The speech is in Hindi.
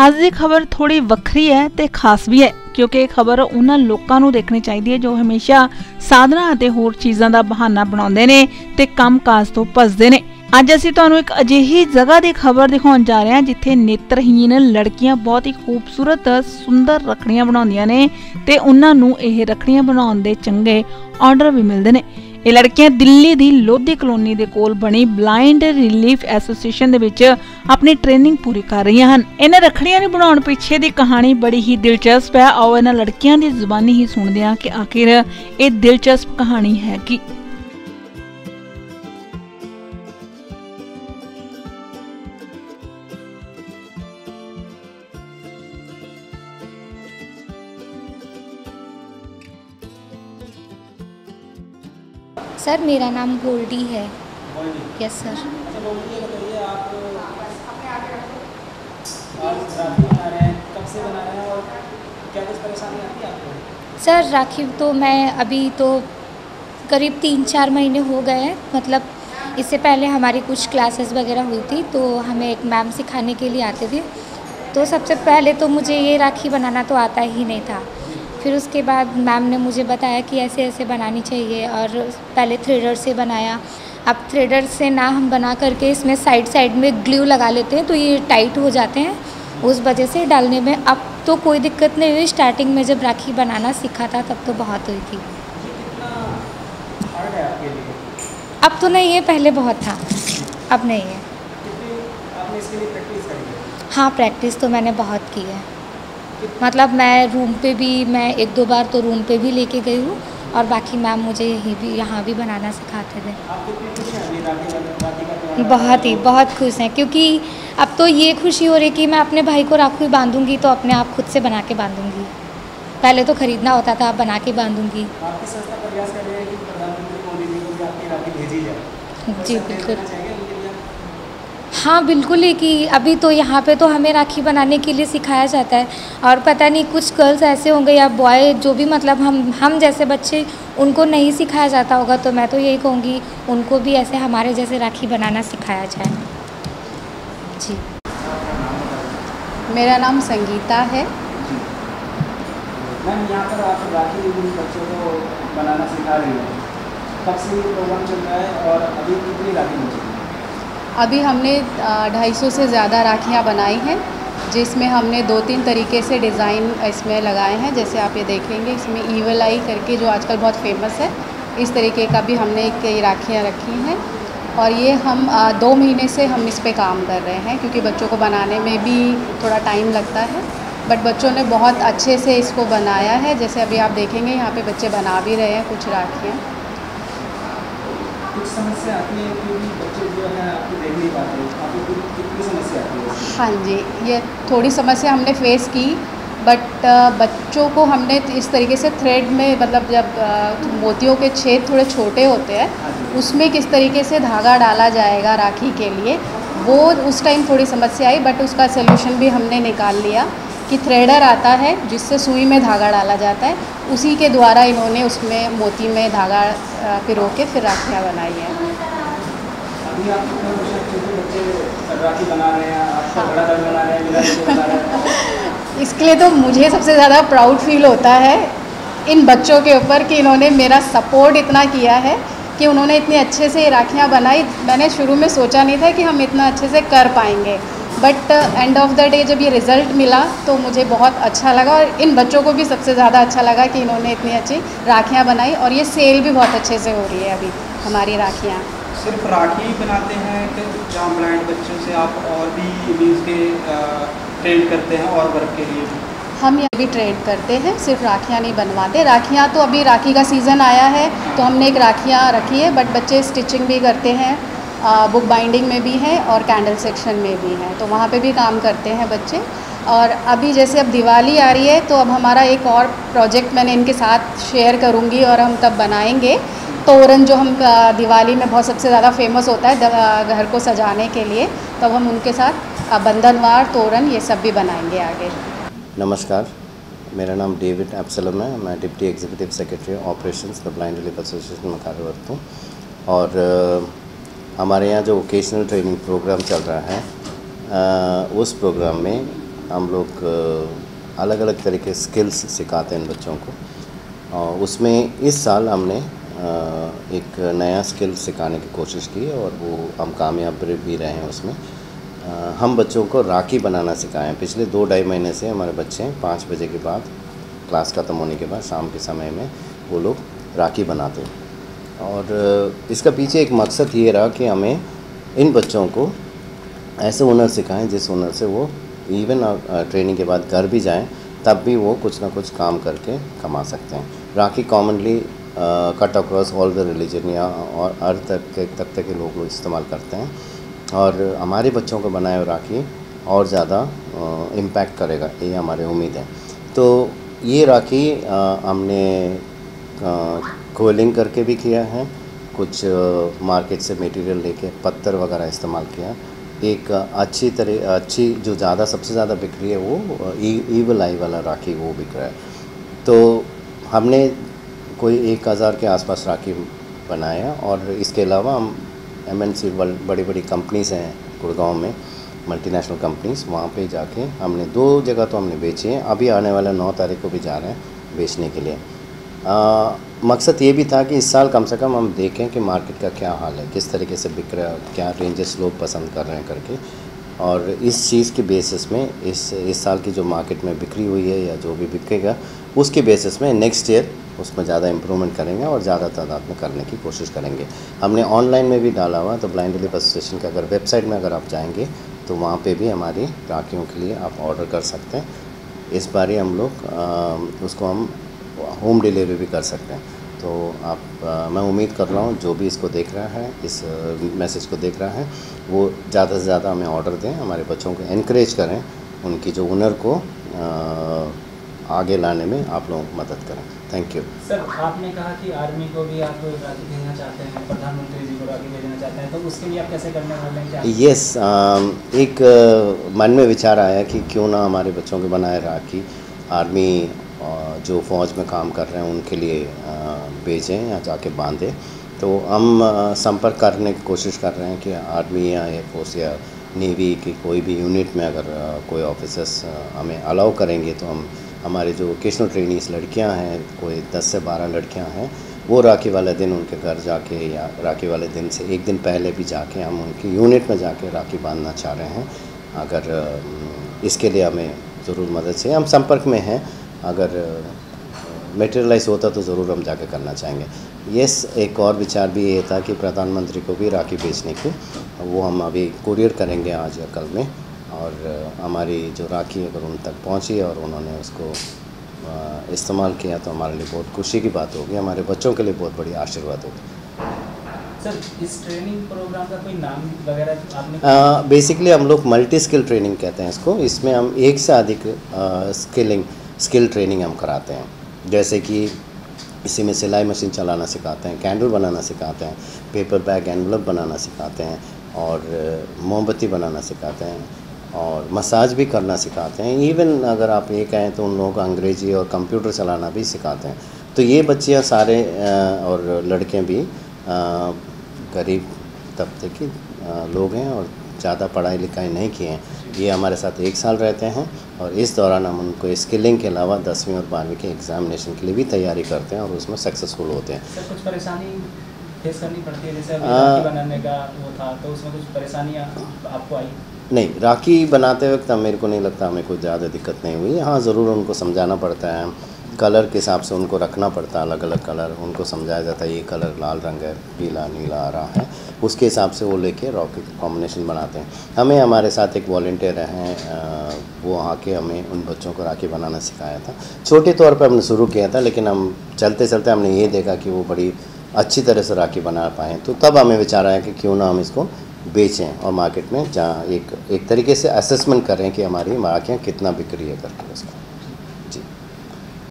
ਅੱਜ ਦੀ खबर थोड़ी ਵੱਖਰੀ है ਤੇ खास भी है क्योंकि ਇਹ खबर ਉਹਨਾਂ ਲੋਕਾਂ ਨੂੰ ਦੇਖਣੀ ਚਾਹੀਦੀ ਹੈ ਜੋ ਹਮੇਸ਼ਾ ਸਾਧਨਾਂ ਅਤੇ ਹੋਰ ਚੀਜ਼ਾਂ ਦਾ ਬਹਾਨਾ ਬਣਾਉਂਦੇ ਨੇ ਤੇ ਕੰਮਕਾਜ ਤੋਂ ਭੱਜਦੇ ਨੇ। ਅੱਜ ਅਸੀਂ ਤੁਹਾਨੂੰ ਇੱਕ ਅਜਿਹੀ ਜਗ੍ਹਾ ਦੀ ਖਬਰ ਦਿਖਾਉਣ ਜਾ ਰਹੇ ਹਾਂ ਜਿੱਥੇ ਨੇਤਰਹੀਨ ਲੜਕੀਆਂ ਬਹੁਤ ਹੀ ਖੂਬਸੂਰਤ ਸੁੰਦਰ ਰੱਖੜੀਆਂ ਬਣਾਉਂਦੀਆਂ ਨੇ ਤੇ ਉਹਨਾਂ ਨੂੰ ਇਹ ਰੱਖੜੀਆਂ ਬਣਾਉਣ ਦੇ ਚੰਗੇ ਆਰਡਰ ਵੀ ਮਿਲਦੇ ਨੇ। ਇਹ ਲੜਕੀਆਂ ਦਿੱਲੀ ਦੀ ਲੋਧੀ ਕਲੋਨੀ ਦੇ ਕੋਲ ਬਣੀ ਬਲਾਈਂਡ ਰਿਲੀਫ ਐਸੋਸੀਏਸ਼ਨ ਦੇ ਵਿੱਚ ਆਪਣੀ ਟ੍ਰੇਨਿੰਗ ਪੂਰੀ ਕਰ ਰਹੀਆਂ ਹਨ। ਇਹਨਾਂ ਰੱਖੜੀਆਂ ਨੂੰ ਬਣਾਉਣ ਪਿੱਛੇ ਦੀ ਕਹਾਣੀ ਬੜੀ ਹੀ ਦਿਲਚਸਪ ਹੈ। ਆਓ ਇਹਨਾਂ ਲੜਕੀਆਂ ਦੀ ਜ਼ੁਬਾਨੀ ਹੀ ਸੁਣਦੇ ਹਾਂ ਕਿ ਆਖਿਰ ਇਹ ਦਿਲਚਸਪ ਕਹਾਣੀ ਹੈ ਕੀ। सर मेरा नाम गोल्डी है। Yes sir. सर राखी तो मैं अभी तो करीब 3-4 महीने हो गए हैं। मतलब इससे पहले हमारी कुछ क्लासेस वगैरह हुई थी तो हमें एक मैम सिखाने के लिए आते थे। तो सबसे पहले तो मुझे ये राखी बनाना तो आता ही नहीं था। फिर उसके बाद मैम ने मुझे बताया कि ऐसे ऐसे बनानी चाहिए और पहले थ्रेडर से बनाया। अब थ्रेडर से ना हम बना करके इसमें साइड साइड में ग्लू लगा लेते हैं तो ये टाइट हो जाते हैं, उस वजह से डालने में अब तो कोई दिक्कत नहीं हुई। स्टार्टिंग में जब राखी बनाना सीखा था तब तो बहुत हुई थी। अब तो नहीं है, पहले बहुत था, अब नहीं है। हाँ प्रैक्टिस तो मैंने बहुत की है। मतलब मैं रूम पे भी मैं 1-2 बार तो रूम पे भी लेके गई हूँ और बाकी मैम मुझे यहाँ भी बनाना सिखाते थे। बहुत खुश हैं क्योंकि अब तो ये खुशी हो रही कि मैं अपने भाई को राखी बांधूंगी तो अपने आप खुद से बना के बांधूंगी। पहले तो ख़रीदना होता था, अब बना के बांधूंगी। जी बिल्कुल। हाँ बिल्कुल ही कि अभी तो यहाँ पे तो हमें राखी बनाने के लिए सिखाया जाता है और पता नहीं कुछ गर्ल्स ऐसे होंगे या बॉय जो भी मतलब हम जैसे बच्चे उनको नहीं सिखाया जाता होगा। तो मैं तो यही कहूँगी उनको भी ऐसे हमारे जैसे राखी बनाना सिखाया जाए। जी मेरा नाम संगीता है। मैम यहाँ पर आप राखी बच्चों को बनाना सिखा रही हैं, कब से ये प्रोग्राम चल रहा है और अभी कितनी राखी बन चुकी है? अभी हमने 250 से ज़्यादा राखियाँ बनाई हैं जिसमें हमने 2-3 तरीके से डिज़ाइन इसमें लगाए हैं। जैसे आप ये देखेंगे इसमें ईवल आई करके जो आजकल बहुत फेमस है, इस तरीके का भी हमने कई राखियाँ रखी हैं और ये हम 2 महीने से हम इस पे काम कर रहे हैं क्योंकि बच्चों को बनाने में भी थोड़ा टाइम लगता है। बट बच्चों ने बहुत अच्छे से इसको बनाया है। जैसे अभी आप देखेंगे यहाँ पे बच्चे बना भी रहे हैं कुछ राखियाँ। कुछ समस्या आती है क्योंकि बच्चे जो है आपको देख नहीं पाते, आपको कितनी समस्या आती है? हाँ जी, ये थोड़ी समस्या हमने फेस की बट बच्चों को हमने इस तरीके से थ्रेड में मतलब जब मोतियों के छेद थोड़े छोटे होते हैं उसमें किस तरीके से धागा डाला जाएगा राखी के लिए, वो उस टाइम थोड़ी समस्या आई। बट उसका सलूशन भी हमने निकाल लिया कि थ्रेडर आता है जिससे सुई में धागा डाला जाता है, उसी के द्वारा इन्होंने उसमें मोती में धागा पिरो के फिर राखियाँ बनाई हैं। अभी आप बच्चे राखी बना रहे हैं, आपका बड़ा दल बना रहे हैं, मिला जुला बना रहे हैं। इसके लिए तो मुझे सबसे ज़्यादा प्राउड फील होता है इन बच्चों के ऊपर कि इन्होंने मेरा सपोर्ट इतना किया है कि उन्होंने इतने अच्छे से राखियाँ बनाई। मैंने शुरू में सोचा नहीं था कि हम इतना अच्छे से कर पाएंगे but end of the day जब ये रिज़ल्ट मिला तो मुझे बहुत अच्छा लगा और इन बच्चों को भी सबसे ज़्यादा अच्छा लगा कि इन्होंने इतनी अच्छी राखियाँ बनाई और ये सेल भी बहुत अच्छे से हो रही है अभी हमारी राखियाँ। सिर्फ राखी ही बनाते हैं कि जहाँ ब्लाइंड बच्चों से आप और भी मीन्स के ट्रेन करते हैं और वर्क के लिए भी? हम ये भी ट्रेड करते हैं, सिर्फ राखियाँ नहीं बनवाते। राखियाँ तो अभी राखी का सीज़न आया है तो हमने एक राखियाँ रखी है बट बच्चे स्टिचिंग भी करते हैं, बुक बाइंडिंग में भी हैं और कैंडल सेक्शन में भी हैं तो वहाँ पे भी काम करते हैं बच्चे। और अभी जैसे अब दिवाली आ रही है तो अब हमारा एक और प्रोजेक्ट मैंने इनके साथ शेयर करूँगी और हम तब बनाएंगे तोरण जो हम दिवाली में बहुत सबसे ज़्यादा फेमस होता है घर को सजाने के लिए, तब हम उनके साथ बंधनवार तोरण ये सब भी बनाएंगे आगे। नमस्कार, मेरा नाम डेविड एब्सलम है। मैं deputy executive secretary operations the blind relief association में कार्यरत हूँ और हमारे यहाँ जो वोकेशनल ट्रेनिंग प्रोग्राम चल रहा है उस प्रोग्राम में हम लोग अलग अलग तरह के स्किल्स सिखाते हैं इन बच्चों को। और उसमें इस साल हमने एक नया स्किल सिखाने की कोशिश की और वो हम कामयाब भी रहे हैं उसमें। हम बच्चों को राखी बनाना सिखाएं। पिछले 2-2.5 महीने से हमारे बच्चे 5 बजे के बाद, क्लास ख़त्म होने के बाद शाम के समय में वो लोग राखी बनाते हैं। और इसका पीछे एक मकसद ये रहा कि हमें इन बच्चों को ऐसे हुनर सिखाएं जिस हुनर से वो इवन ट्रेनिंग के बाद घर भी जाएं तब भी वो कुछ ना कुछ काम करके कमा सकते हैं। Rakhi commonly cut across all the religion या और हर तक के लोग इस्तेमाल करते हैं और हमारे बच्चों को बनाए हुए राखी और ज़्यादा इम्पैक्ट करेगा, ये हमारी उम्मीद है। तो ये राखी हमने कोलिंग करके भी किया है, कुछ मार्केट से मटेरियल लेके पत्थर वगैरह इस्तेमाल किया। एक अच्छी जो सबसे ज़्यादा बिक रही है वो ईवल आई वाला राखी वो बिक रहा है। तो हमने कोई 1000 के आसपास राखी बनाया और इसके अलावा हम MNC बड़ी बड़ी कंपनीज़ हैं गुड़गांव में, मल्टीनेशनल कंपनीज़, वहाँ पे जाके हमने 2 जगह तो हमने बेची हैं। अभी आने वाला 9 तारीख को भी जा रहे हैं बेचने के लिए। मकसद ये भी था कि इस साल कम से कम हम देखें कि मार्केट का क्या हाल है, किस तरीके से बिक रहा है, क्या रेंजेस लोग पसंद कर रहे हैं करके। और इस चीज़ के बेसिस में इस साल की जो मार्केट में बिक्री हुई है या जो भी बिकेगा उसके बेसिस में नेक्स्ट ईयर उसमें ज़्यादा इम्प्रूवमेंट करेंगे और ज़्यादा तादाद में करने की कोशिश करेंगे। हमने ऑनलाइन में भी डाला हुआ, तो ब्लाइंड रिलीफ एसोसिएशन का अगर वेबसाइट में अगर आप जाएंगे तो वहाँ पे भी हमारी राखियों के लिए आप ऑर्डर कर सकते हैं। इस बार हम लोग उसको हम होम डिलीवरी भी कर सकते हैं। तो मैं उम्मीद कर रहा हूँ जो भी इसको देख रहा है, इस मैसेज को देख रहा है, वो ज़्यादा से ज़्यादा हमें ऑर्डर दें, हमारे बच्चों को एनकरेज करें, उनकी जो हुनर को आगे लाने में आप लोग मदद करें। Thank you. सर, आपने कहा कि आर्मी को भी आप राखी भेजना चाहते हैं, प्रधानमंत्री जी को राखी भेजना चाहते हैं, तो उसके लिए आप कैसे करने वाले हैं? यस, एक मन में विचार आया कि क्यों ना हमारे बच्चों को बनाए राखी, आर्मी जो फ़ौज में काम कर रहे हैं उनके लिए भेजें या जाके बांधें। तो हम संपर्क करने की कोशिश कर रहे हैं कि आर्मी या एयरफोर्स या नेवी की कोई भी यूनिट में अगर कोई ऑफिसर्स हमें अलाउ करेंगे तो हम हमारे जो वोकेशनल ट्रेनीज़ लड़कियां हैं, कोई 10 से 12 लड़कियां हैं, वो राखी वाले दिन उनके घर जाके या राखी वाले दिन से एक दिन पहले भी जाके हम उनकी यूनिट में जाके राखी बांधना चाह रहे हैं। अगर इसके लिए हमें ज़रूर मदद चाहिए, हम संपर्क में हैं, अगर मटेरियलाइज होता तो ज़रूर हम जाके करना चाहेंगे। यस, एक और विचार भी ये था कि प्रधानमंत्री को भी राखी बेचने की, वो हम अभी कुरियर करेंगे आज या कल में, और हमारी जो राखी अगर उन तक पहुंची और उन्होंने उसको इस्तेमाल किया तो हमारे लिए बहुत खुशी की बात होगी, हमारे बच्चों के लिए बहुत बड़ी आशीर्वाद होगी। सर, इस ट्रेनिंग प्रोग्राम का कोई नाम वगैरह आपने? बेसिकली हम लोग मल्टी स्किल ट्रेनिंग कहते हैं इसको। इसमें हम एक से अधिक स्किल ट्रेनिंग हम कराते हैं, जैसे कि इसी में सिलाई मशीन चलाना सिखाते हैं, कैंडल बनाना सिखाते हैं, पेपर बैग एनवलप बनाना सिखाते हैं, और मोमबत्ती बनाना सिखाते हैं, और मसाज भी करना सिखाते हैं। इवन अगर आप ये कहें तो उन लोगों को अंग्रेजी और कंप्यूटर चलाना भी सिखाते हैं। तो ये बच्चियाँ सारे और लड़के भी गरीब तबके के लोग हैं और ज़्यादा पढ़ाई लिखाई नहीं किए हैं। ये हमारे साथ 1 साल रहते हैं और इस दौरान हम उनको स्किलिंग के अलावा 10वीं और 12वीं के एग्ज़ामिनेशन के लिए भी तैयारी करते हैं और उसमें सक्सेसफुल होते हैं। सर, कुछ परेशानी फेस करनी पड़ती है? जैसे राखी बनाने का वो था तो उसमें कुछ परेशानियाँ आपको आई? नहीं, राखी बनाते वक्त मेरे को नहीं लगता हमें कोई ज़्यादा दिक्कत नहीं हुई। हाँ, ज़रूर उनको समझाना पड़ता है, कलर के हिसाब से उनको रखना पड़ता है, अलग अलग कलर उनको समझाया जाता है, ये कलर लाल रंग है, पीला नीला आ रहा है, उसके हिसाब से वो लेके राखी कॉम्बिनेशन बनाते हैं। हमें हमारे साथ एक वॉलंटियर हैं, वो आके हमें उन बच्चों को राखी बनाना सिखाया था। छोटे तौर पर हमने शुरू किया था, लेकिन हम चलते चलते हमने ये देखा कि वो बड़ी अच्छी तरह से राखी बना पाएँ, तो तब हमें विचार आया कि क्यों ना हम इसको बेचें और मार्केट में जहाँ एक तरीके से असेसमेंट करें कि हमारी राखियाँ कितना बिक रही है करके उसका।